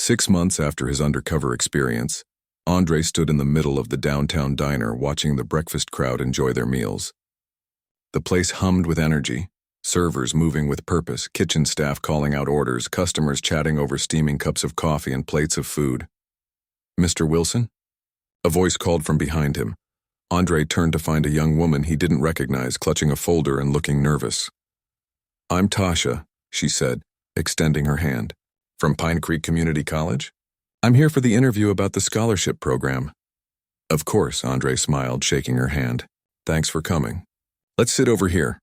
6 months after his undercover experience, Andre stood in the middle of the downtown diner watching the breakfast crowd enjoy their meals. The place hummed with energy, servers moving with purpose, kitchen staff calling out orders, customers chatting over steaming cups of coffee and plates of food. "Mr. Wilson?" A voice called from behind him. Andre turned to find a young woman he didn't recognize, clutching a folder and looking nervous. "I'm Tasha," she said, extending her hand. "From Pine Creek Community College? I'm here for the interview about the scholarship program." "Of course," Andre smiled, shaking her hand. "Thanks for coming. Let's sit over here."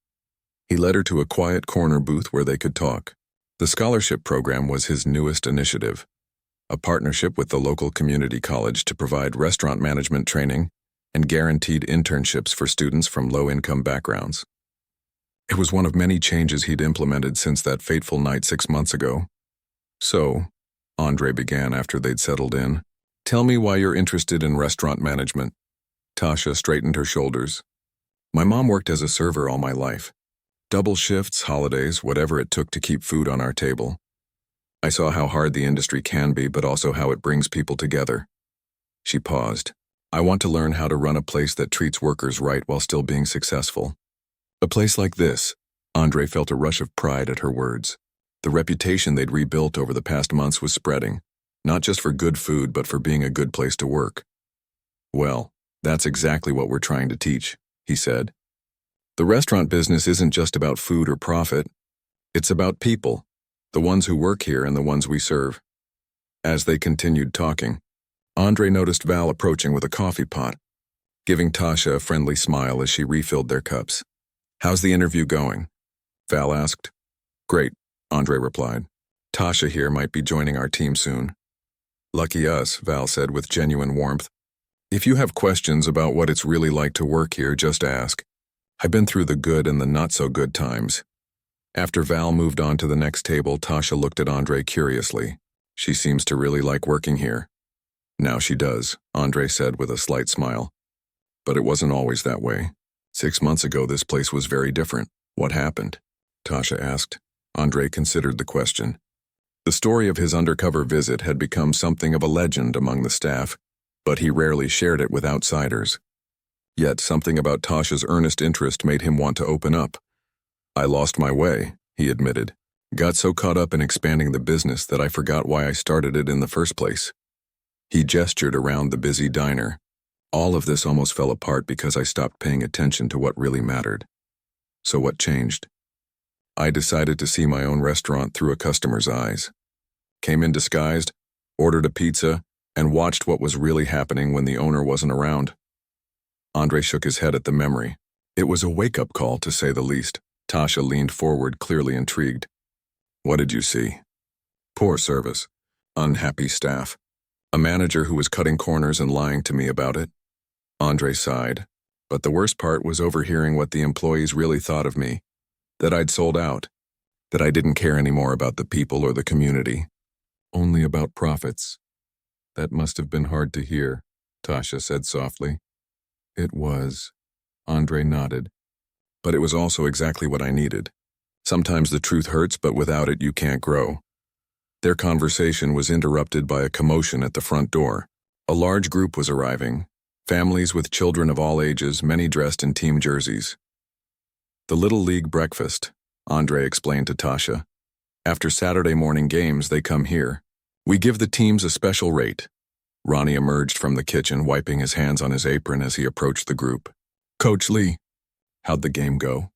He led her to a quiet corner booth where they could talk. The scholarship program was his newest initiative, a partnership with the local community college to provide restaurant management training and guaranteed internships for students from low-income backgrounds. It was one of many changes he'd implemented since that fateful night 6 months ago. "So," Andre began after they'd settled in, "tell me why you're interested in restaurant management." Tasha straightened her shoulders. "My mom worked as a server all my life. Double shifts, holidays, whatever it took to keep food on our table. I saw how hard the industry can be, but also how it brings people together." She paused. "I want to learn how to run a place that treats workers right while still being successful." A place like this. Andre felt a rush of pride at her words. The reputation they'd rebuilt over the past months was spreading, not just for good food, but for being a good place to work. "Well, that's exactly what we're trying to teach," he said. "The restaurant business isn't just about food or profit. It's about people, the ones who work here and the ones we serve." As they continued talking, Andre noticed Val approaching with a coffee pot, giving Tasha a friendly smile as she refilled their cups. "How's the interview going?" Val asked. "Great," Andre replied. "Tasha here might be joining our team soon." "Lucky us," Val said with genuine warmth. "If you have questions about what it's really like to work here, just ask. I've been through the good and the not-so-good times." After Val moved on to the next table, Tasha looked at Andre curiously. "She seems to really like working here." "Now she does," Andre said with a slight smile. "But it wasn't always that way. 6 months ago, this place was very different." "What happened?" Tasha asked. Andre considered the question. The story of his undercover visit had become something of a legend among the staff, but he rarely shared it with outsiders. Yet something about Tasha's earnest interest made him want to open up. "I lost my way," he admitted. "Got so caught up in expanding the business that I forgot why I started it in the first place." He gestured around the busy diner. "All of this almost fell apart because I stopped paying attention to what really mattered." "So what changed?" "I decided to see my own restaurant through a customer's eyes. Came in disguised, ordered a pizza, and watched what was really happening when the owner wasn't around." Andre shook his head at the memory. It was a wake-up call, to say the least. Tasha leaned forward, clearly intrigued. "What did you see?" "Poor service. Unhappy staff. A manager who was cutting corners and lying to me about it." Andre sighed. "But the worst part was overhearing what the employees really thought of me. That I'd sold out. That I didn't care anymore about the people or the community. Only about profits." "That must have been hard to hear," Tasha said softly. "It was." Andre nodded. "But it was also exactly what I needed. Sometimes the truth hurts, but without it you can't grow." Their conversation was interrupted by a commotion at the front door. A large group was arriving. Families with children of all ages, many dressed in team jerseys. "The Little League breakfast," Andre explained to Tasha. "After Saturday morning games, they come here. We give the teams a special rate." Ronnie emerged from the kitchen, wiping his hands on his apron as he approached the group. "Coach Lee, how'd the game go?"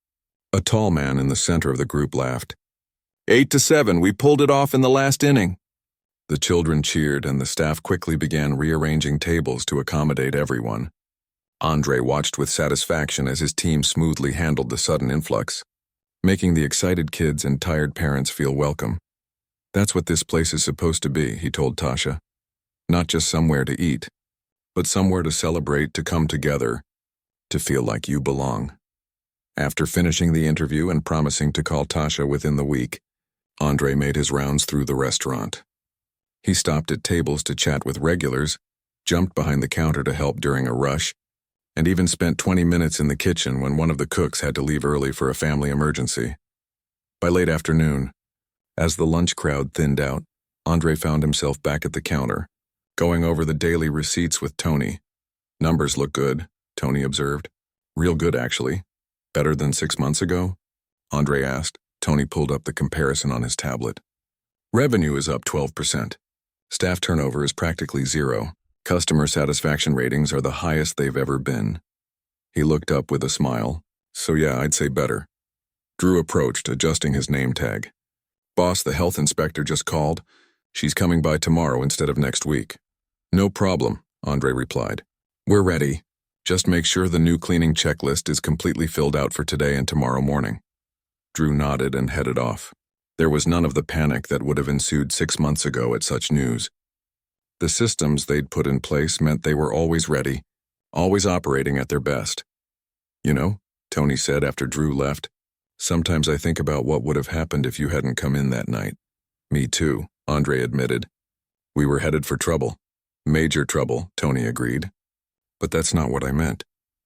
A tall man in the center of the group laughed. 8-7, we pulled it off in the last inning." The children cheered, and the staff quickly began rearranging tables to accommodate everyone. Andre watched with satisfaction as his team smoothly handled the sudden influx, making the excited kids and tired parents feel welcome. "That's what this place is supposed to be," he told Tasha. "Not just somewhere to eat, but somewhere to celebrate, to come together, to feel like you belong." After finishing the interview and promising to call Tasha within the week, Andre made his rounds through the restaurant. He stopped at tables to chat with regulars, jumped behind the counter to help during a rush, and even spent 20 minutes in the kitchen when one of the cooks had to leave early for a family emergency. By late afternoon, as the lunch crowd thinned out, Andre found himself back at the counter, going over the daily receipts with Tony. Numbers look good, Tony observed. Real good, actually. Better than 6 months ago? Andre asked. Tony pulled up the comparison on his tablet. Revenue is up 12%. Staff turnover is practically zero. Customer satisfaction ratings are the highest they've ever been. He looked up with a smile. So yeah, I'd say better. Drew approached, adjusting his name tag. Boss, the health inspector just called. She's coming by tomorrow instead of next week. No problem, Andre replied. We're ready. Just make sure the new cleaning checklist is completely filled out for today and tomorrow morning. Drew nodded and headed off. There was none of the panic that would have ensued 6 months ago at such news. The systems they'd put in place meant they were always ready, always operating at their best. You know, Tony said after Drew left, sometimes I think about what would have happened if you hadn't come in that night. Me too, Andre admitted. We were headed for trouble. Major trouble, Tony agreed. But that's not what I meant.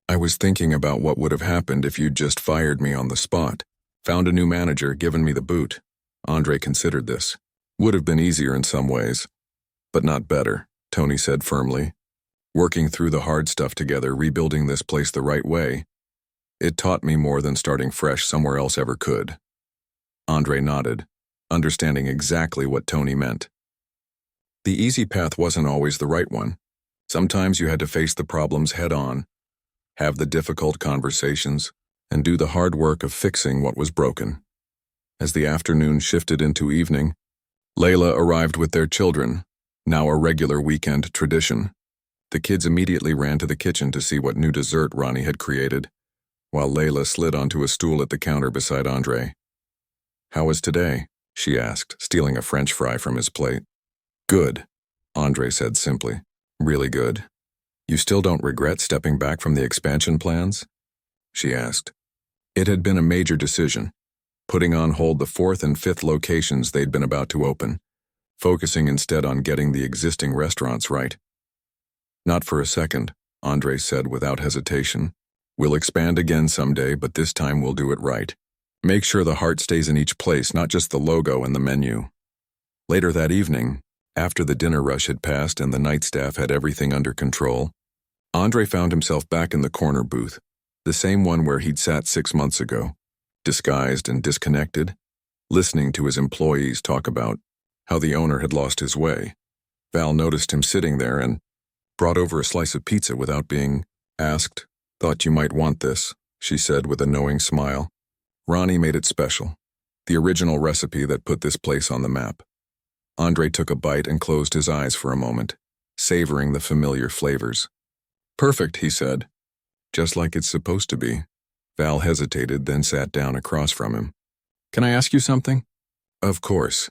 I was thinking about what would have happened if you'd just fired me on the spot, found a new manager, given me the boot. Andre considered this. Would have been easier in some ways, but not better, Tony said firmly. Working through the hard stuff together, rebuilding this place the right way, it taught me more than starting fresh somewhere else ever could. Andre nodded, understanding exactly what Tony meant. The easy path wasn't always the right one. Sometimes you had to face the problems head on, have the difficult conversations, and do the hard work of fixing what was broken. As the afternoon shifted into evening, Layla arrived with their children, now a regular weekend tradition. The kids immediately ran to the kitchen to see what new dessert Ronnie had created, while Layla slid onto a stool at the counter beside Andre. How was today? She asked, stealing a French fry from his plate. Good, Andre said simply. Really good. You still don't regret stepping back from the expansion plans? She asked. It had been a major decision, putting on hold the 4th and 5th locations they'd been about to open, focusing instead on getting the existing restaurants right. Not for a second, Andre said without hesitation. We'll expand again someday, but this time we'll do it right. Make sure the heart stays in each place, not just the logo and the menu. Later that evening, after the dinner rush had passed and the night staff had everything under control, Andre found himself back in the corner booth, the same one where he'd sat 6 months ago, disguised and disconnected, listening to his employees talk about how the owner had lost his way. Val noticed him sitting there and brought over a slice of pizza without being asked. Thought you might want this, she said with a knowing smile. Ronnie made it special, the original recipe that put this place on the map. Andre took a bite and closed his eyes for a moment, savoring the familiar flavors. Perfect, he said. Just like it's supposed to be. Val hesitated, then sat down across from him. Can I ask you something? Of course.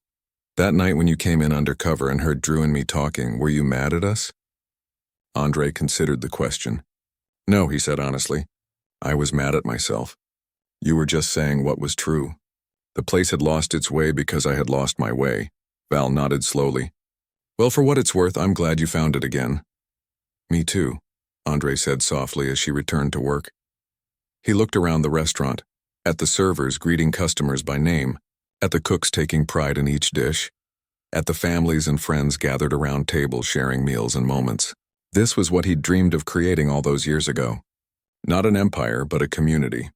That night when you came in undercover and heard Drew and me talking, were you mad at us? Andre considered the question. No, he said honestly. I was mad at myself. You were just saying what was true. The place had lost its way because I had lost my way. Val nodded slowly. Well, for what it's worth, I'm glad you found it again. Me too, Andre said softly as she returned to work. He looked around the restaurant, at the servers greeting customers by name, at the cooks taking pride in each dish, at the families and friends gathered around tables sharing meals and moments. This was what he'd dreamed of creating all those years ago. Not an empire, but a community.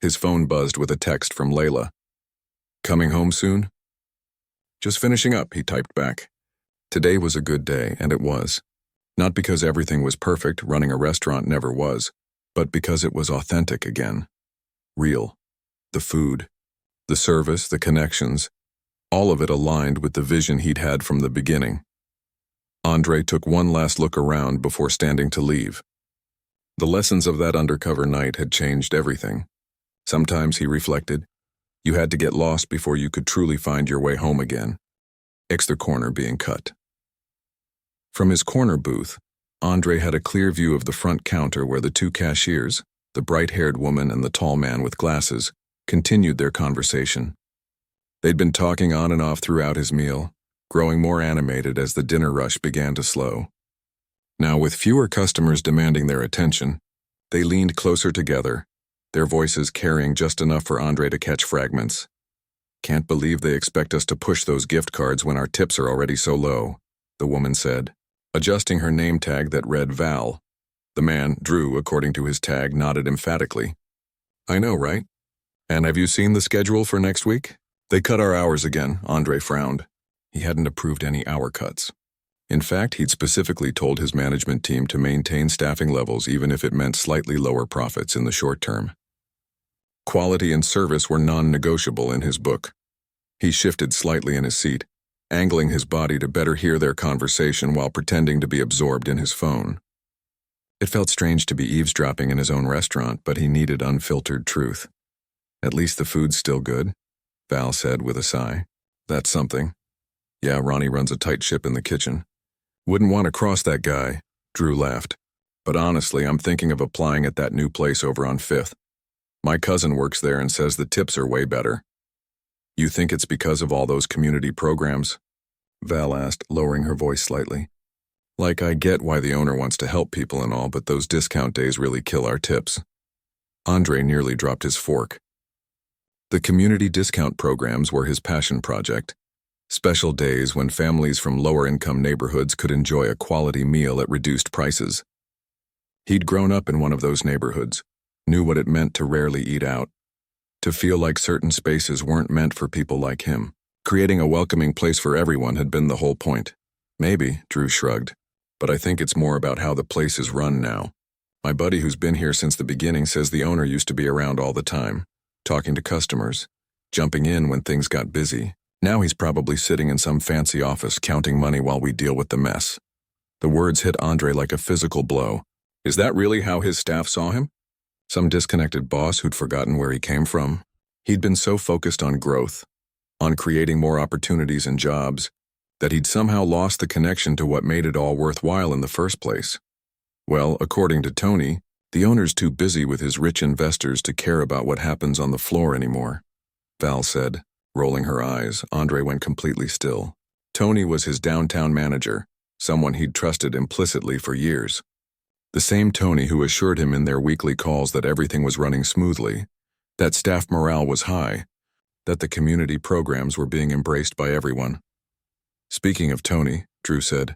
His phone buzzed with a text from Layla. Coming home soon? Just finishing up, he typed back. Today was a good day, and it was. Not because everything was perfect, running a restaurant never was, but because it was authentic again. Real. The food, the service, the connections, all of it aligned with the vision he'd had from the beginning. Andre took one last look around before standing to leave. The lessons of that undercover night had changed everything. Sometimes, he reflected, you had to get lost before you could truly find your way home again. The corner being cut. From his corner booth, Andre had a clear view of the front counter where the two cashiers, the bright-haired woman and the tall man with glasses, continued their conversation. They'd been talking on and off throughout his meal, growing more animated as the dinner rush began to slow. Now, with fewer customers demanding their attention, they leaned closer together, their voices carrying just enough for Andre to catch fragments. Can't believe they expect us to push those gift cards when our tips are already so low, the woman said, adjusting her name tag that read Val. The man, Drew, according to his tag, nodded emphatically. I know, right? And have you seen the schedule for next week? They cut our hours again, Andre frowned. He hadn't approved any hour cuts. In fact, he'd specifically told his management team to maintain staffing levels even if it meant slightly lower profits in the short term. Quality and service were non-negotiable in his book. He shifted slightly in his seat, angling his body to better hear their conversation while pretending to be absorbed in his phone. It felt strange to be eavesdropping in his own restaurant, but he needed unfiltered truth. At least the food's still good, Val said with a sigh. That's something. Yeah, Ronnie runs a tight ship in the kitchen. Wouldn't want to cross that guy, Drew laughed. But honestly, I'm thinking of applying at that new place over on 5th. My cousin works there and says the tips are way better. You think it's because of all those community programs? Val asked, lowering her voice slightly. Like, I get why the owner wants to help people and all, but those discount days really kill our tips. Andre nearly dropped his fork. The community discount programs were his passion project. Special days when families from lower-income neighborhoods could enjoy a quality meal at reduced prices. He'd grown up in one of those neighborhoods, knew what it meant to rarely eat out, to feel like certain spaces weren't meant for people like him. Creating a welcoming place for everyone had been the whole point. Maybe, Drew shrugged, but I think it's more about how the place is run now. My buddy who's been here since the beginning says the owner used to be around all the time, talking to customers, jumping in when things got busy. Now he's probably sitting in some fancy office counting money while we deal with the mess. The words hit Andre like a physical blow. Is that really how his staff saw him? Some disconnected boss who'd forgotten where he came from? He'd been so focused on growth, on creating more opportunities and jobs, that he'd somehow lost the connection to what made it all worthwhile in the first place. Well, according to Tony, the owner's too busy with his rich investors to care about what happens on the floor anymore, Val said. Rolling her eyes, Andre went completely still. Tony was his downtown manager, someone he'd trusted implicitly for years. The same Tony who assured him in their weekly calls that everything was running smoothly, that staff morale was high, that the community programs were being embraced by everyone. Speaking of Tony, Drew said,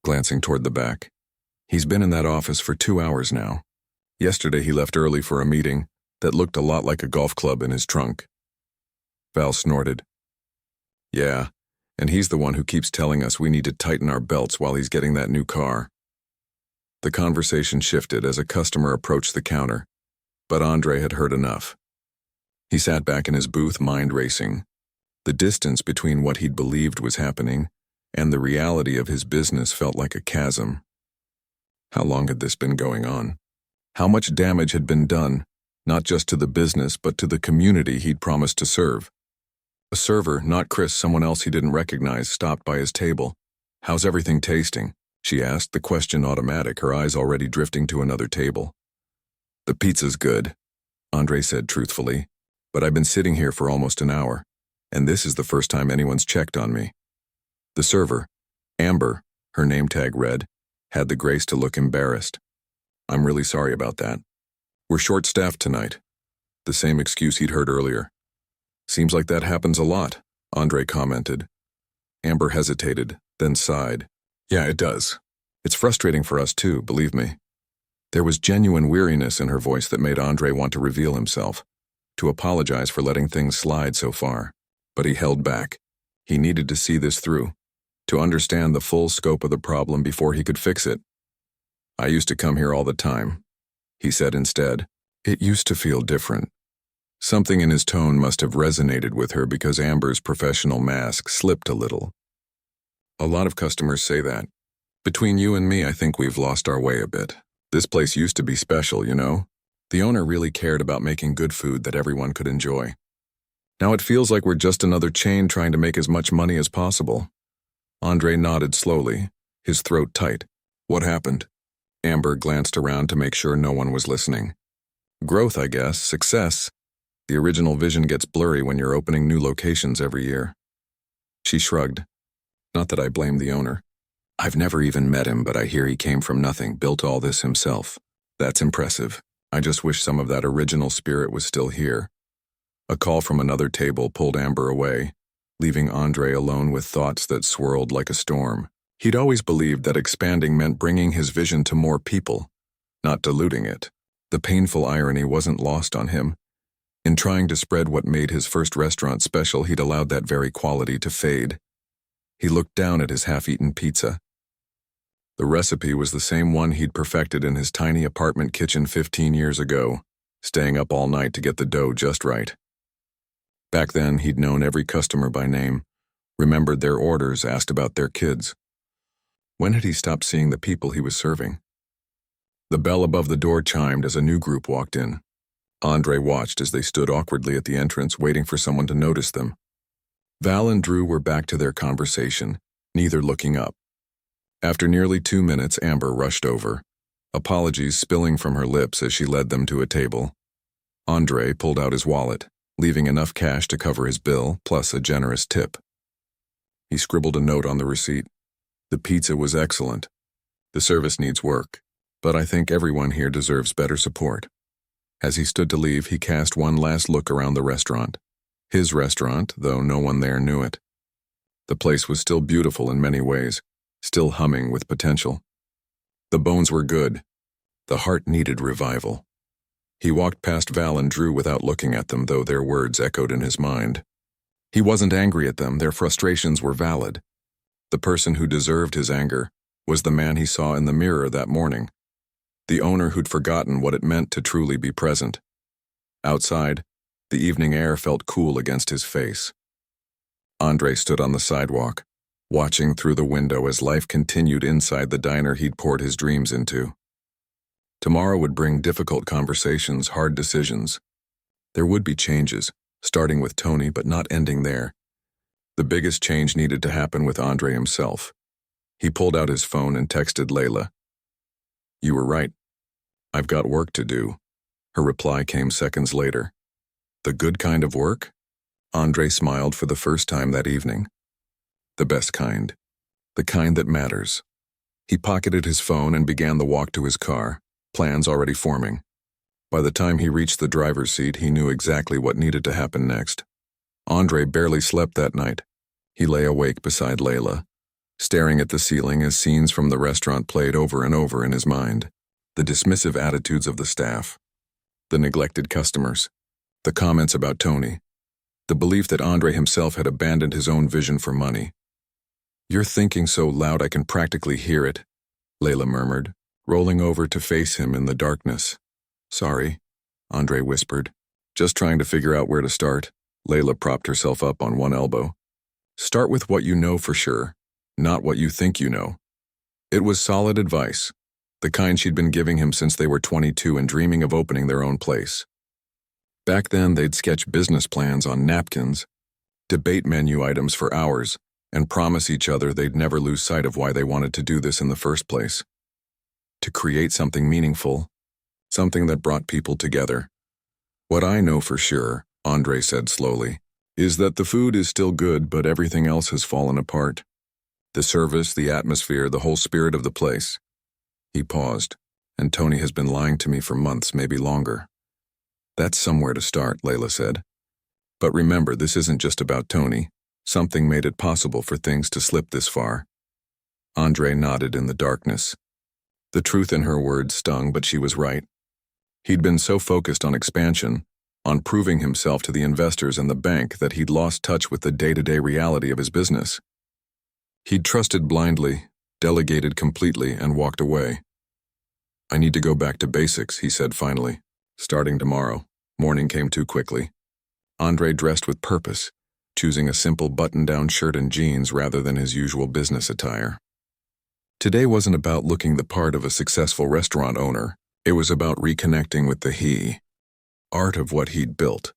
glancing toward the back. He's been in that office for 2 hours now. Yesterday he left early for a meeting that looked a lot like a golf club in his trunk. Val snorted. Yeah, and he's the one who keeps telling us we need to tighten our belts while he's getting that new car. The conversation shifted as a customer approached the counter, but Andre had heard enough. He sat back in his booth, mind racing. The distance between what he'd believed was happening and the reality of his business felt like a chasm. How long had this been going on? How much damage had been done, not just to the business but to the community he'd promised to serve? A server, not Chris, someone else he didn't recognize, stopped by his table. How's everything tasting? She asked, the question automatic, her eyes already drifting to another table. The pizza's good, Andre said truthfully, but I've been sitting here for almost an hour, and this is the first time anyone's checked on me. The server, Amber, her name tag read, had the grace to look embarrassed. I'm really sorry about that. We're short-staffed tonight. The same excuse he'd heard earlier. Seems like that happens a lot, Andre commented. Amber hesitated, then sighed. Yeah, it does. It's frustrating for us too, believe me. There was genuine weariness in her voice that made Andre want to reveal himself, to apologize for letting things slide so far. But he held back. He needed to see this through, to understand the full scope of the problem before he could fix it. I used to come here all the time, he said instead. It used to feel different. Something in his tone must have resonated with her because Amber's professional mask slipped a little. A lot of customers say that. Between you and me, I think we've lost our way a bit. This place used to be special, you know? The owner really cared about making good food that everyone could enjoy. Now it feels like we're just another chain trying to make as much money as possible. Andre nodded slowly, his throat tight. What happened? Amber glanced around to make sure no one was listening. Growth, I guess, success. The original vision gets blurry when you're opening new locations every year. She shrugged. Not that I blame the owner. I've never even met him, but I hear he came from nothing, built all this himself. That's impressive. I just wish some of that original spirit was still here. A call from another table pulled Amber away, leaving Andre alone with thoughts that swirled like a storm. He'd always believed that expanding meant bringing his vision to more people, not diluting it. The painful irony wasn't lost on him. In trying to spread what made his first restaurant special, he'd allowed that very quality to fade. He looked down at his half-eaten pizza. The recipe was the same one he'd perfected in his tiny apartment kitchen 15 years ago, staying up all night to get the dough just right. Back then, he'd known every customer by name, remembered their orders, asked about their kids. When had he stopped seeing the people he was serving? The bell above the door chimed as a new group walked in. Andre watched as they stood awkwardly at the entrance, waiting for someone to notice them. Val and Drew were back to their conversation, neither looking up. After nearly 2 minutes, Amber rushed over, apologies spilling from her lips as she led them to a table. Andre pulled out his wallet, leaving enough cash to cover his bill, plus a generous tip. He scribbled a note on the receipt. The pizza was excellent. The service needs work, but I think everyone here deserves better support. As he stood to leave, he cast one last look around the restaurant. His restaurant, though no one there knew it. The place was still beautiful in many ways, still humming with potential. The bones were good. The heart needed revival. He walked past Val and Drew without looking at them, though their words echoed in his mind. He wasn't angry at them, their frustrations were valid. The person who deserved his anger was the man he saw in the mirror that morning, the owner who'd forgotten what it meant to truly be present. Outside, the evening air felt cool against his face. Andre stood on the sidewalk, watching through the window as life continued inside the diner he'd poured his dreams into. Tomorrow would bring difficult conversations, hard decisions. There would be changes, starting with Tony but not ending there. The biggest change needed to happen with Andre himself. He pulled out his phone and texted Layla. "You were right. I've got work to do." Her reply came seconds later. "The good kind of work?" Andre smiled for the first time that evening. "The best kind. The kind that matters." He pocketed his phone and began the walk to his car, plans already forming. By the time he reached the driver's seat, he knew exactly what needed to happen next. Andre barely slept that night. He lay awake beside Layla, staring at the ceiling as scenes from the restaurant played over and over in his mind. The dismissive attitudes of the staff, the neglected customers, the comments about Tony, the belief that Andre himself had abandoned his own vision for money. "You're thinking so loud I can practically hear it," Layla murmured, rolling over to face him in the darkness. "Sorry," Andre whispered. "Just trying to figure out where to start." Layla propped herself up on one elbow. "Start with what you know for sure, not what you think you know." It was solid advice, the kind she'd been giving him since they were 22 and dreaming of opening their own place. Back then, they'd sketch business plans on napkins, debate menu items for hours, and promise each other they'd never lose sight of why they wanted to do this in the first place. To create something meaningful, something that brought people together. "What I know for sure," Andre said slowly, "is that the food is still good, but everything else has fallen apart. The service, the atmosphere, the whole spirit of the place." He paused, "And Tony has been lying to me for months, maybe longer." "That's somewhere to start," Layla said. "But remember, this isn't just about Tony. Something made it possible for things to slip this far." Andre nodded in the darkness. The truth in her words stung, but she was right. He'd been so focused on expansion, on proving himself to the investors and the bank, that he'd lost touch with the day-to-day reality of his business. He'd trusted blindly, delegated completely, and walked away. "I need to go back to basics," he said finally. "Starting tomorrow." Morning came too quickly. Andre dressed with purpose, choosing a simple button-down shirt and jeans rather than his usual business attire. Today wasn't about looking the part of a successful restaurant owner. It was about reconnecting with the art of what he'd built.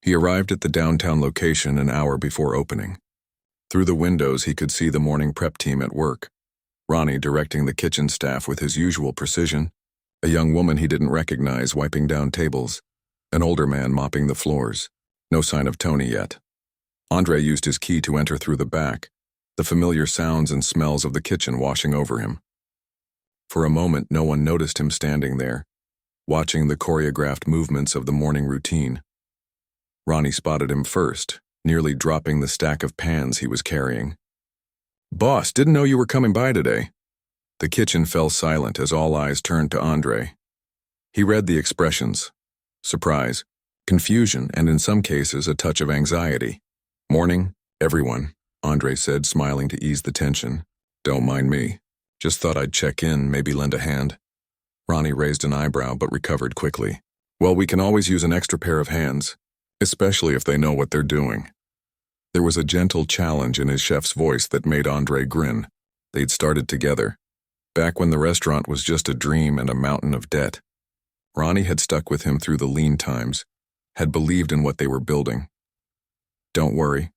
He arrived at the downtown location an hour before opening. Through the windows, he could see the morning prep team at work. Ronnie directing the kitchen staff with his usual precision, a young woman he didn't recognize wiping down tables, an older man mopping the floors. No sign of Tony yet. Andre used his key to enter through the back, the familiar sounds and smells of the kitchen washing over him. For a moment, no one noticed him standing there, watching the choreographed movements of the morning routine. Ronnie spotted him first, nearly dropping the stack of pans he was carrying. "Boss, didn't know you were coming by today." The kitchen fell silent as all eyes turned to Andre. He read the expressions: surprise, confusion, and in some cases a touch of anxiety. "Morning, everyone," Andre said, smiling to ease the tension. "Don't mind me. Just thought I'd check in, maybe lend a hand." Ronnie raised an eyebrow but recovered quickly. "Well, we can always use an extra pair of hands, especially if they know what they're doing." There was a gentle challenge in his chef's voice that made Andre grin. They'd started together, back when the restaurant was just a dream and a mountain of debt. Ronnie had stuck with him through the lean times, had believed in what they were building. "Don't worry,"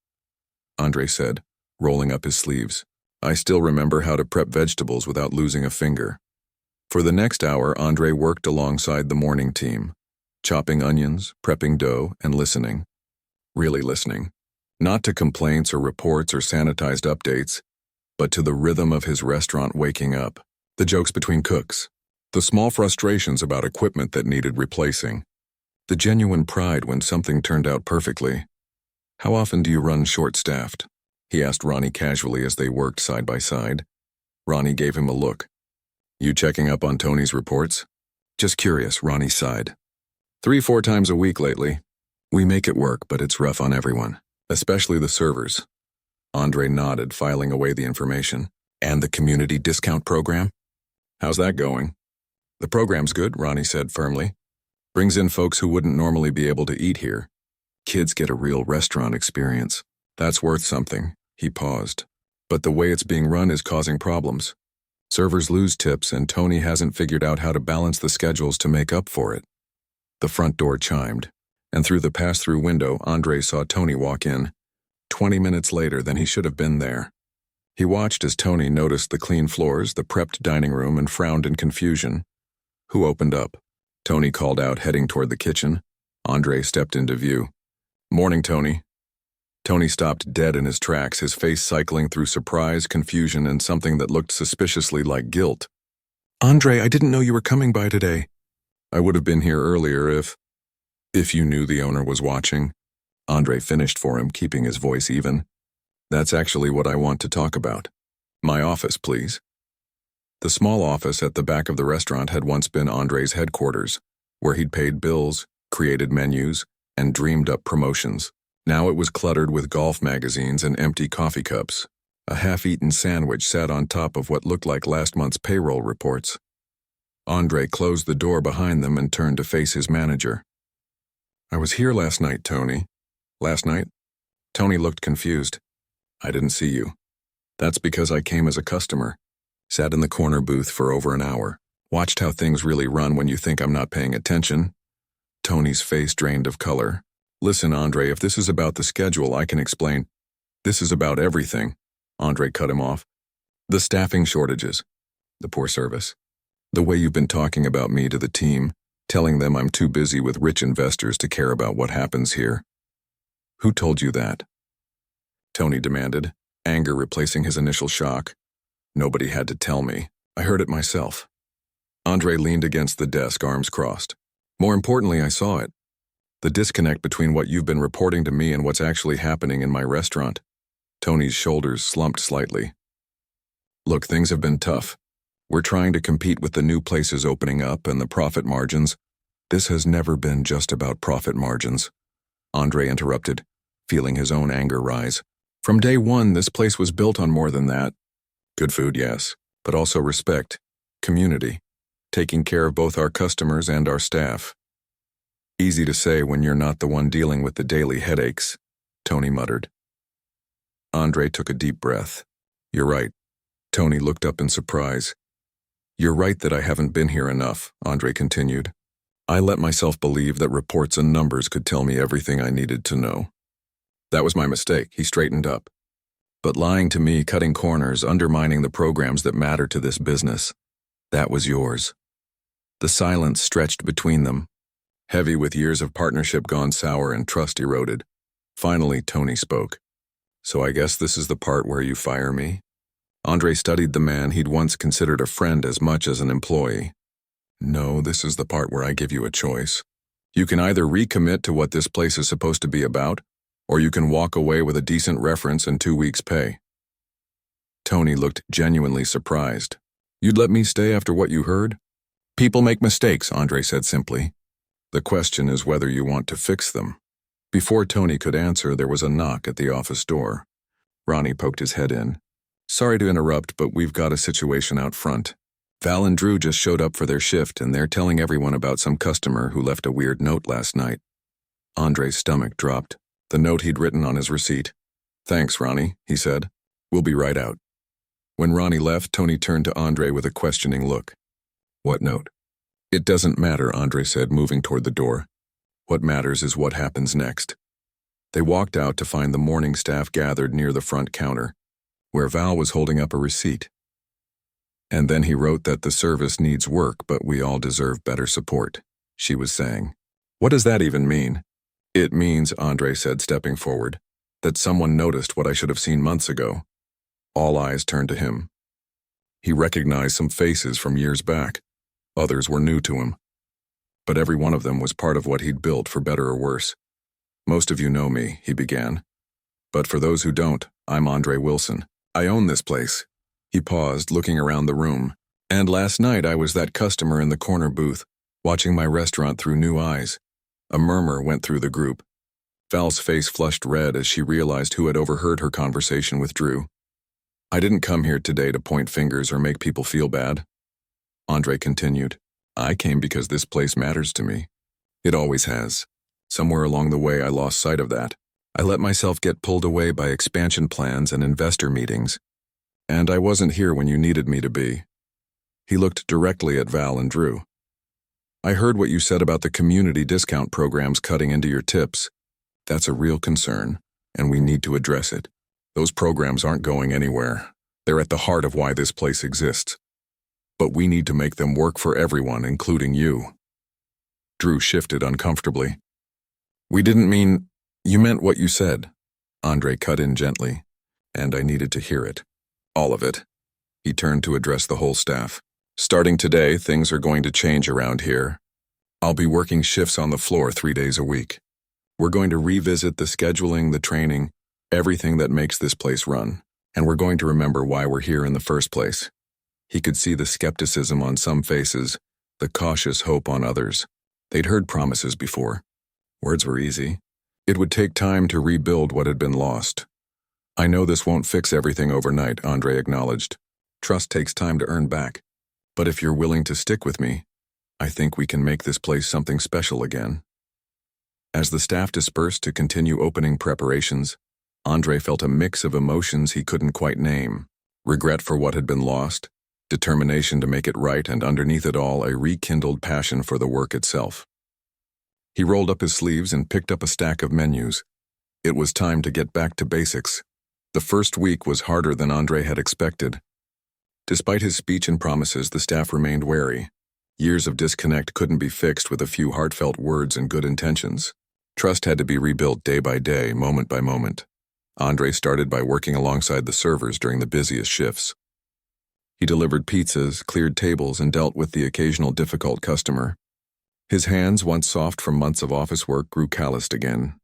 Andre said, rolling up his sleeves. "I still remember how to prep vegetables without losing a finger." For the next hour, Andre worked alongside the morning team, chopping onions, prepping dough, and listening. Really listening. Not to complaints or reports or sanitized updates, but to the rhythm of his restaurant waking up. The jokes between cooks. The small frustrations about equipment that needed replacing. The genuine pride when something turned out perfectly. "How often do you run short-staffed?" he asked Ronnie casually as they worked side by side. Ronnie gave him a look. "You checking up on Tony's reports?" "Just curious," Ronnie sighed. 3-4 times a week lately. We make it work, but it's rough on everyone, especially the servers." Andre nodded, filing away the information. "And the community discount program? How's that going?" "The program's good," Ronnie said firmly. "Brings in folks who wouldn't normally be able to eat here. Kids get a real restaurant experience. That's worth something." He paused. "But the way it's being run is causing problems. Servers lose tips, and Tony hasn't figured out how to balance the schedules to make up for it." The front door chimed, and through the pass-through window, Andre saw Tony walk in, 20 minutes later than he should have been there. He watched as Tony noticed the clean floors, the prepped dining room, and frowned in confusion. "Who opened up?" Tony called out, heading toward the kitchen. Andre stepped into view. "Morning, Tony." Tony stopped dead in his tracks, his face cycling through surprise, confusion, and something that looked suspiciously like guilt. "Andre, I didn't know you were coming by today." "I would have been here earlier if you knew the owner was watching." Andre finished for him, keeping his voice even. "That's actually what I want to talk about. My office, please." The small office at the back of the restaurant had once been Andre's headquarters, where he'd paid bills, created menus, and dreamed up promotions. Now it was cluttered with golf magazines and empty coffee cups. A half-eaten sandwich sat on top of what looked like last month's payroll reports. Andre closed the door behind them and turned to face his manager. "I was here last night, Tony." "Last night?" Tony looked confused. "I didn't see you." "That's because I came as a customer. Sat in the corner booth for over an hour. Watched how things really run when you think I'm not paying attention." Tony's face drained of color. "Listen, Andre, if this is about the schedule, I can explain." "This is about everything," Andre cut him off. "The staffing shortages, the poor service, the way you've been talking about me to the team, telling them I'm too busy with rich investors to care about what happens here." "Who told you that?" Tony demanded, anger replacing his initial shock. "Nobody had to tell me. I heard it myself." Andre leaned against the desk, arms crossed. "More importantly, I saw it. The disconnect between what you've been reporting to me and what's actually happening in my restaurant." Tony's shoulders slumped slightly. "Look, things have been tough. We're trying to compete with the new places opening up and the profit margins. This has never been just about profit margins," Andre interrupted, feeling his own anger rise. "From day one, this place was built on more than that. Good food, yes, but also respect, community, taking care of both our customers and our staff." "Easy to say when you're not the one dealing with the daily headaches," Tony muttered. Andre took a deep breath. "You're right." Tony looked up in surprise. "You're right that I haven't been here enough," Andre continued. "I let myself believe that reports and numbers could tell me everything I needed to know. That was my mistake." He straightened up. "But lying to me, cutting corners, undermining the programs that matter to this business, that was yours." The silence stretched between them, heavy with years of partnership gone sour and trust eroded. Finally, Tony spoke. "So I guess this is the part where you fire me?" Andre studied the man he'd once considered a friend as much as an employee. "No, this is the part where I give you a choice. You can either recommit to what this place is supposed to be about, or you can walk away with a decent reference and 2 weeks' pay. Tony looked genuinely surprised. You'd let me stay after what you heard? People make mistakes, Andre said simply. The question is whether you want to fix them. Before Tony could answer, there was a knock at the office door. Ronnie poked his head in. Sorry to interrupt, but we've got a situation out front. Val and Drew just showed up for their shift, and they're telling everyone about some customer who left a weird note last night. Andre's stomach dropped. The note he'd written on his receipt. Thanks, Ronnie, he said. We'll be right out. When Ronnie left, Tony turned to Andre with a questioning look. What note? It doesn't matter, Andre said, moving toward the door. What matters is what happens next. They walked out to find the morning staff gathered near the front counter, where Val was holding up a receipt. And then he wrote that the service needs work, but we all deserve better support, she was saying. What does that even mean? It means, Andre said, stepping forward, that someone noticed what I should have seen months ago. All eyes turned to him. He recognized some faces from years back. Others were new to him. But every one of them was part of what he'd built, for better or worse. Most of you know me, he began. But for those who don't, I'm Andre Wilson. I own this place. He paused, looking around the room. And last night I was that customer in the corner booth, watching my restaurant through new eyes. A murmur went through the group. Val's face flushed red as she realized who had overheard her conversation with Drew. I didn't come here today to point fingers or make people feel bad. Andre continued. I came because this place matters to me. It always has. Somewhere along the way I lost sight of that. I let myself get pulled away by expansion plans and investor meetings. And I wasn't here when you needed me to be. He looked directly at Val and Drew. I heard what you said about the community discount programs cutting into your tips. That's a real concern, and we need to address it. Those programs aren't going anywhere. They're at the heart of why this place exists. But we need to make them work for everyone, including you. Drew shifted uncomfortably. We didn't mean... You meant what you said. Andre cut in gently, and I needed to hear it. All of it. He turned to address the whole staff. Starting today, things are going to change around here. I'll be working shifts on the floor 3 days a week. We're going to revisit the scheduling, the training, everything that makes this place run. And we're going to remember why we're here in the first place. He could see the skepticism on some faces, the cautious hope on others. They'd heard promises before. Words were easy. It would take time to rebuild what had been lost. I know this won't fix everything overnight, Andre acknowledged. Trust takes time to earn back. But if you're willing to stick with me, I think we can make this place something special again. As the staff dispersed to continue opening preparations, Andre felt a mix of emotions he couldn't quite name. Regret for what had been lost, determination to make it right, and underneath it all, a rekindled passion for the work itself. He rolled up his sleeves and picked up a stack of menus. It was time to get back to basics. The first week was harder than Andre had expected. Despite his speech and promises, the staff remained wary. Years of disconnect couldn't be fixed with a few heartfelt words and good intentions. Trust had to be rebuilt day by day, moment by moment. Andre started by working alongside the servers during the busiest shifts. He delivered pizzas, cleared tables, and dealt with the occasional difficult customer. His hands, once soft from months of office work, grew calloused again.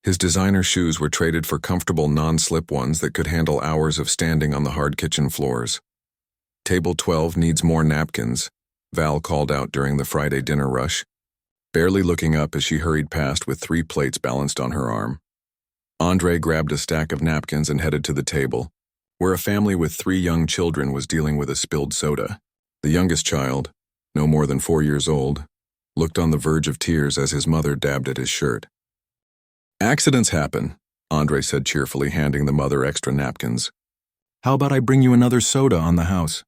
His designer shoes were traded for comfortable non-slip ones that could handle hours of standing on the hard kitchen floors. Table 12 needs more napkins, Val called out during the Friday dinner rush, barely looking up as she hurried past with 3 plates balanced on her arm. Andre grabbed a stack of napkins and headed to the table, where a family with 3 young children was dealing with a spilled soda. The youngest child, no more than 4 years old, looked on the verge of tears as his mother dabbed at his shirt. Accidents happen, Andre said cheerfully, handing the mother extra napkins. How about I bring you another soda on the house?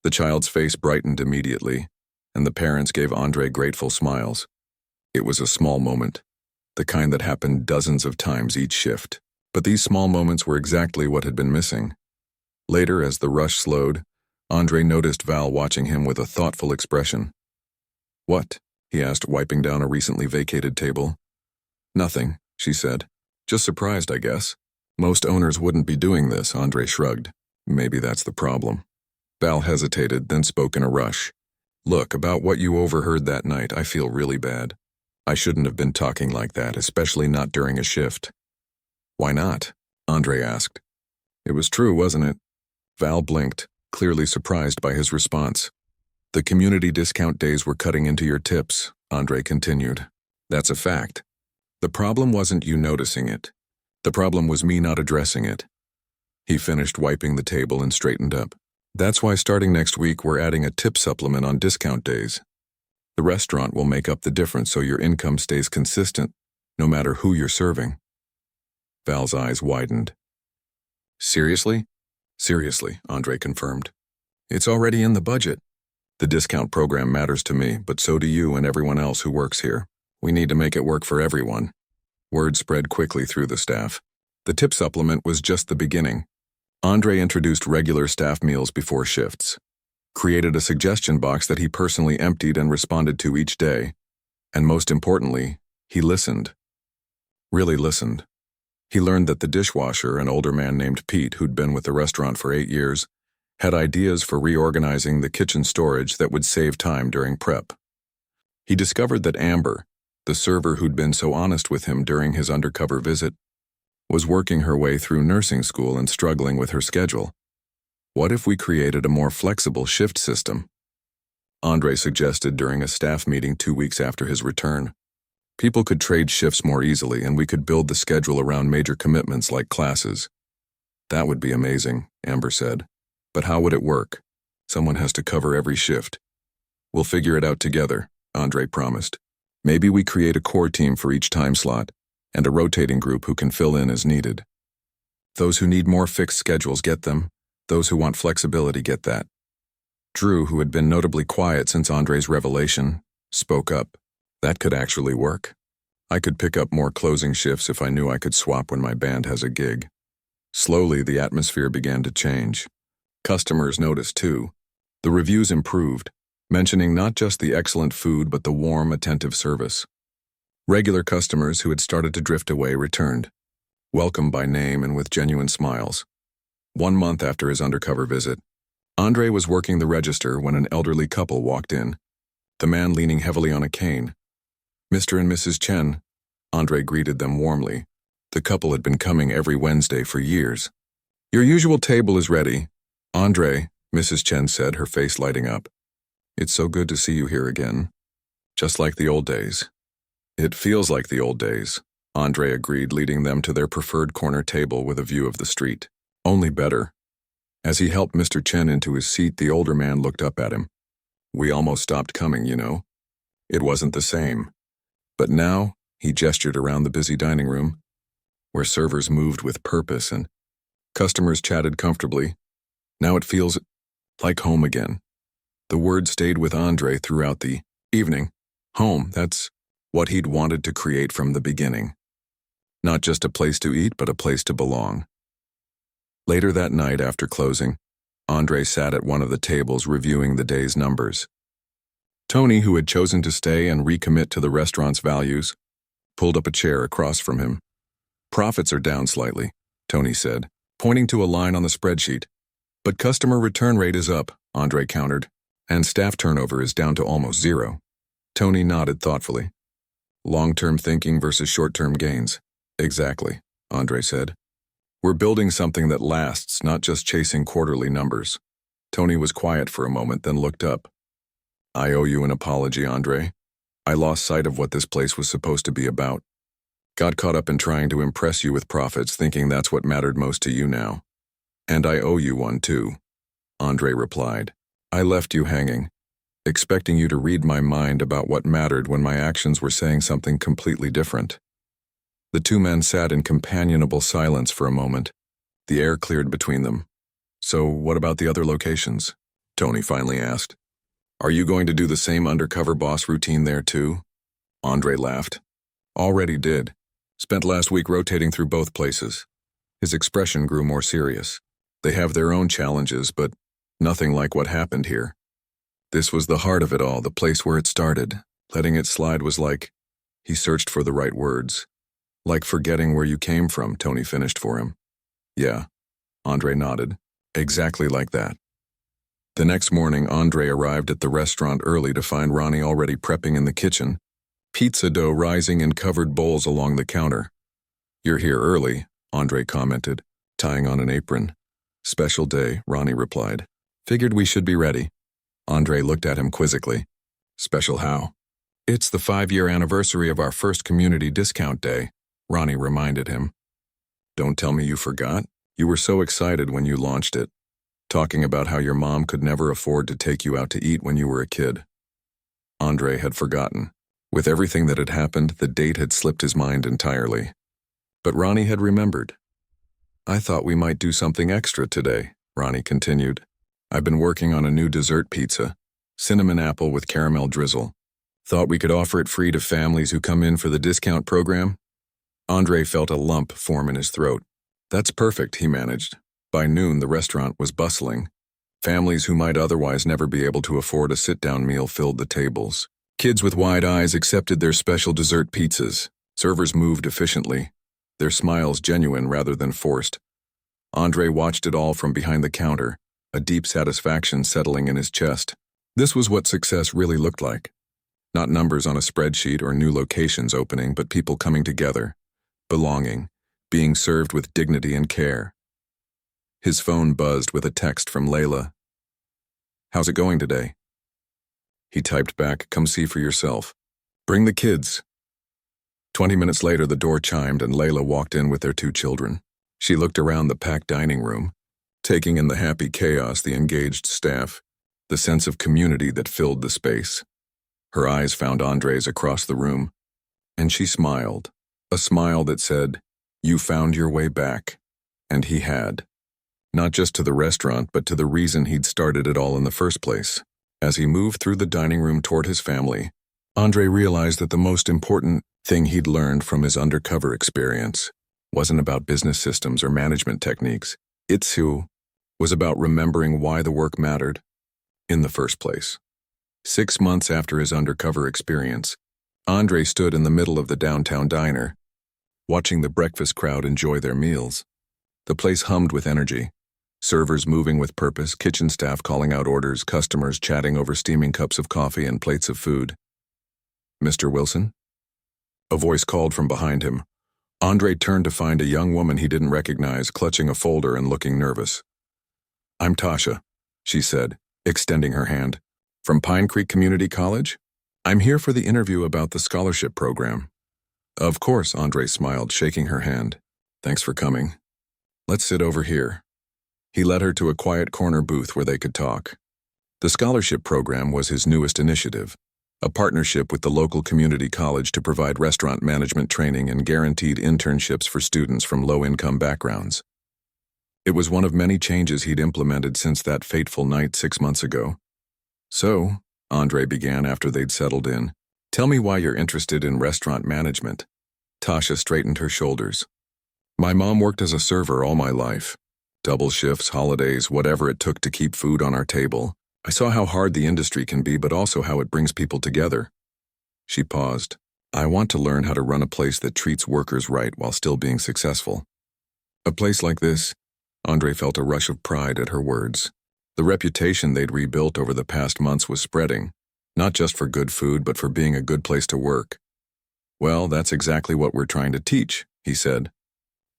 The child's face brightened immediately, and the parents gave Andre grateful smiles. It was a small moment, the kind that happened dozens of times each shift. But these small moments were exactly what had been missing. Later, as the rush slowed, Andre noticed Val watching him with a thoughtful expression. What? He asked, wiping down a recently vacated table. Nothing, she said. Just surprised, I guess. Most owners wouldn't be doing this, Andre shrugged. Maybe that's the problem. Val hesitated, then spoke in a rush. Look, about what you overheard that night, I feel really bad. I shouldn't have been talking like that, especially not during a shift. Why not? Andre asked. It was true, wasn't it? Val blinked, clearly surprised by his response. The community discount days were cutting into your tips, Andre continued. That's a fact. The problem wasn't you noticing it. The problem was me not addressing it. He finished wiping the table and straightened up. That's why starting next week we're adding a tip supplement on discount days. The restaurant will make up the difference so your income stays consistent, no matter who you're serving. Val's eyes widened. Seriously? Seriously, Andre confirmed. It's already in the budget. The discount program matters to me, but so do you and everyone else who works here. We need to make it work for everyone. Word spread quickly through the staff. The tip supplement was just the beginning. Andre introduced regular staff meals before shifts, created a suggestion box that he personally emptied and responded to each day, and most importantly, he listened. Really listened. He learned that the dishwasher, an older man named Pete who'd been with the restaurant for 8 years, had ideas for reorganizing the kitchen storage that would save time during prep. He discovered that Amber, the server who'd been so honest with him during his undercover visit, was working her way through nursing school and struggling with her schedule. What if we created a more flexible shift system? Andre suggested during a staff meeting 2 weeks after his return. People could trade shifts more easily and we could build the schedule around major commitments like classes. That would be amazing, Amber said. But how would it work? Someone has to cover every shift. We'll figure it out together, Andre promised. Maybe we create a core team for each time slot, and a rotating group who can fill in as needed. Those who need more fixed schedules get them. Those who want flexibility get that. Drew, who had been notably quiet since Andre's revelation, spoke up. That could actually work. I could pick up more closing shifts if I knew I could swap when my band has a gig. Slowly, the atmosphere began to change. Customers noticed too. The reviews improved, mentioning not just the excellent food but the warm, attentive service. Regular customers who had started to drift away returned, welcomed by name and with genuine smiles. 1 month after his undercover visit, Andre was working the register when an elderly couple walked in, the man leaning heavily on a cane. Mr. and Mrs. Chen, Andre greeted them warmly. The couple had been coming every Wednesday for years. Your usual table is ready, Andre, Mrs. Chen said, her face lighting up. It's so good to see you here again. Just like the old days. It feels like the old days, Andre agreed, leading them to their preferred corner table with a view of the street. Only better. As he helped Mr. Chen into his seat, the older man looked up at him. We almost stopped coming, you know. It wasn't the same. But now, he gestured around the busy dining room, where servers moved with purpose and customers chatted comfortably. Now it feels like home again. The word stayed with Andre throughout the evening. Home, that's what he'd wanted to create from the beginning. Not just a place to eat, but a place to belong. Later that night after closing, Andre sat at one of the tables reviewing the day's numbers. Tony, who had chosen to stay and recommit to the restaurant's values, pulled up a chair across from him. Profits are down slightly, Tony said, pointing to a line on the spreadsheet. But customer return rate is up, Andre countered, and staff turnover is down to almost 0. Tony nodded thoughtfully. Long-term thinking versus short-term gains. Exactly, Andre said. We're building something that lasts, not just chasing quarterly numbers. Tony was quiet for a moment, then looked up. I owe you an apology, Andre. I lost sight of what this place was supposed to be about. Got caught up in trying to impress you with profits, thinking that's what mattered most to you now. And I owe you one too, Andre replied. I left you hanging, expecting you to read my mind about what mattered when my actions were saying something completely different. The two men sat in companionable silence for a moment. The air cleared between them. So what about the other locations? Tony finally asked. Are you going to do the same undercover boss routine there too? Andre laughed. Already did. Spent last week rotating through both places. His expression grew more serious. They have their own challenges, but nothing like what happened here. This was the heart of it all, the place where it started. Letting it slide was like, he searched for the right words. Like forgetting where you came from, Tony finished for him. Yeah, Andre nodded. Exactly like that. The next morning, Andre arrived at the restaurant early to find Ronnie already prepping in the kitchen. pizza dough rising in covered bowls along the counter. "You're here early," Andre commented, tying on an apron. "Special day," Ronnie replied. "Figured we should be ready." Andre looked at him quizzically. "Special how?" "It's the 5-year anniversary of our first community discount day," Ronnie reminded him. "Don't tell me you forgot. You were so excited when you launched it, talking about how your mom could never afford to take you out to eat when you were a kid." Andre had forgotten. With everything that had happened, the date had slipped his mind entirely. But Ronnie had remembered. "I thought we might do something extra today," Ronnie continued. "I've been working on a new dessert pizza, cinnamon apple with caramel drizzle. Thought we could offer it free to families who come in for the discount program." Andre felt a lump form in his throat. "That's perfect," he managed. By noon, the restaurant was bustling. Families who might otherwise never be able to afford a sit-down meal filled the tables. Kids with wide eyes accepted their special dessert pizzas. Servers moved efficiently, their smiles genuine rather than forced. Andre watched it all from behind the counter, a deep satisfaction settling in his chest. This was what success really looked like. Not numbers on a spreadsheet or new locations opening, but people coming together, belonging, being served with dignity and care. His phone buzzed with a text from Layla. "How's it going today?" He typed back, "Come see for yourself. Bring the kids." 20 minutes later, the door chimed and Layla walked in with their 2 children. She looked around the packed dining room, taking in the happy chaos, the engaged staff, the sense of community that filled the space. Her eyes found Andre's across the room, and she smiled, a smile that said, "You found your way back." And he had. Not just to the restaurant, but to the reason he'd started it all in the first place. As he moved through the dining room toward his family, Andre realized that the most important thing he'd learned from his Undercover experience wasn't about business systems or management techniques. It, too, was about remembering why the work mattered in the first place. 6 months after his Undercover experience, Andre stood in the middle of the downtown diner, watching the breakfast crowd enjoy their meals. The place hummed with energy. Servers moving with purpose, kitchen staff calling out orders, customers chatting over steaming cups of coffee and plates of food. "Mr. Wilson?" A voice called from behind him. Andre turned to find a young woman he didn't recognize, clutching a folder and looking nervous. "I'm Tasha," she said, extending her hand. "From Pine Creek Community College? I'm here for the interview about the scholarship program." "Of course," Andre smiled, shaking her hand. "Thanks for coming. Let's sit over here." He led her to a quiet corner booth where they could talk. The scholarship program was his newest initiative, a partnership with the local community college to provide restaurant management training and guaranteed internships for students from low-income backgrounds. It was one of many changes he'd implemented since that fateful night 6 months ago. "So," Andre began after they'd settled in, "tell me why you're interested in restaurant management." Tasha straightened her shoulders. "My mom worked as a server all my life. Double shifts, holidays, whatever it took to keep food on our table. I saw how hard the industry can be, but also how it brings people together." She paused. "I want to learn how to run a place that treats workers right while still being successful." A place like this, Andre felt a rush of pride at her words. The reputation they'd rebuilt over the past months was spreading, not just for good food, but for being a good place to work. "Well, that's exactly what we're trying to teach," he said.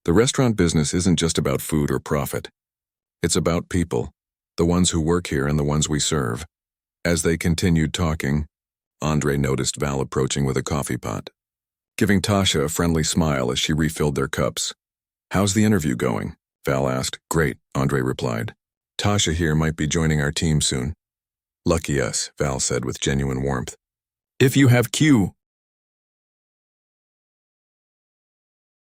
"The restaurant business isn't just about food or profit. It's about people, the ones who work here and the ones we serve." As they continued talking, Andre noticed Val approaching with a coffee pot, giving Tasha a friendly smile as she refilled their cups. "How's the interview going?" Val asked. "Great," Andre replied. "Tasha here might be joining our team soon." "Lucky us," Val said with genuine warmth. "If you have Q,"